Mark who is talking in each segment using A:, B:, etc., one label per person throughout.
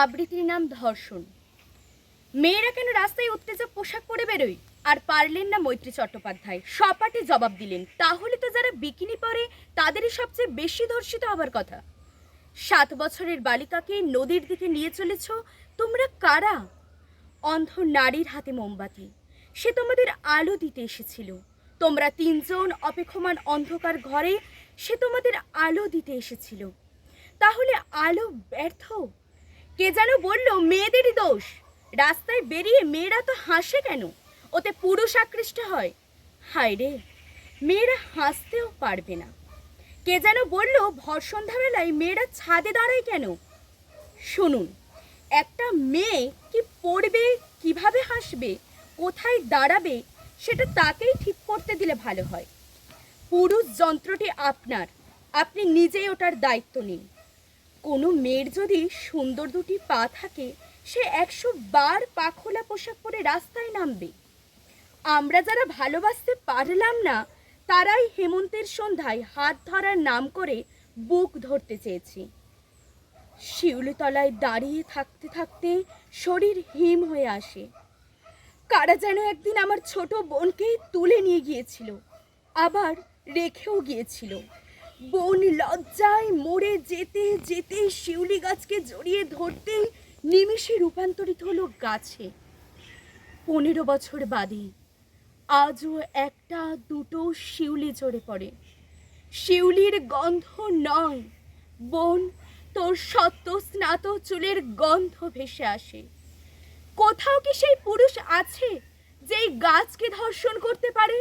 A: আবৃত্তির নাম ধর্ষণ। মেয়েরা কেন রাস্তায় উত্তেজক পোশাক পরে বেরোয়? আর পারলেন না মৈত্রী চট্টোপাধ্যায়, সপাটে জবাব দিলেন, তাহলে তো যারা বিকিনি পরে তাদেরই সবচেয়ে বেশি ধর্ষিত হবার কথা। 7 বছরের বালিকাকে নদীর দিকে নিয়ে চলেছ, তোমরা কারা? অন্ধ নারীর হাতে মোমবাতি, সে তোমাদের আলো দিতে এসেছিল। তোমরা 3 জন অপেক্ষমান অন্ধকার ঘরে, সে তোমাদের আলো দিতে এসেছিল। তাহলে আলো ব্যর্থ? কে যেন বলল মেয়েদেরই দোষ। রাস্তায় বেরিয়ে মেয়েরা তো হাসে কেন? ওতে পুরুষ আকৃষ্ট হয়। হায় রে, মেয়েরা হাসতেও পারবে না। কে যেন বলল ভর সন্ধ্যাবেলায় মেয়েরা ছাদে দাঁড়ায় কেন? শুনুন, একটা মেয়ে কি পড়বে, কিভাবে হাসবে, কোথায় দাঁড়াবে, সেটা তাকেই ঠিক করতে দিলে ভালো হয়। পুরুষ যন্ত্রটি আপনার, আপনি নিজেই ওটার দায়িত্ব নিন। কোনো মেয়ের যদি সুন্দর দুটি পা থাকে, সে 100 বার পা খোলা পোশাক পরে রাস্তায় নামবে। আমরা যারা ভালোবাসতে পারলাম না, তারাই হেমন্তের সন্ধ্যায় হাত ধরার নাম করে বুক ধরতে চেয়েছি। শিউলিতলায় দাঁড়িয়ে থাকতে থাকতে শরীর হিম হয়ে আসে। কারা যেন একদিন আমার ছোট বোনকে তুলে নিয়ে গিয়েছিল, আবার রেখেও গিয়েছিল। বোন লজ্জায় মরে যেতে যেতে শিউলি গাছকে জড়িয়ে ধরতেই নিমিষে রূপান্তরিত হলো গাছে। 15 বছর বাদে আজও একটা দুটো শিউলি ঝরে পড়ে। শিউলির গন্ধ নয় বোন, তোর সত্য স্নাত চুলের গন্ধ ভেসে আসে। কোথাও কি সেই পুরুষ আছে যেই গাছকে ধর্ষণ করতে পারে?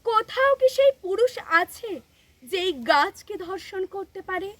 A: কোথাও কি সেই পুরুষ আছে যেই গাছকে ধর্ষণ করতে পারে?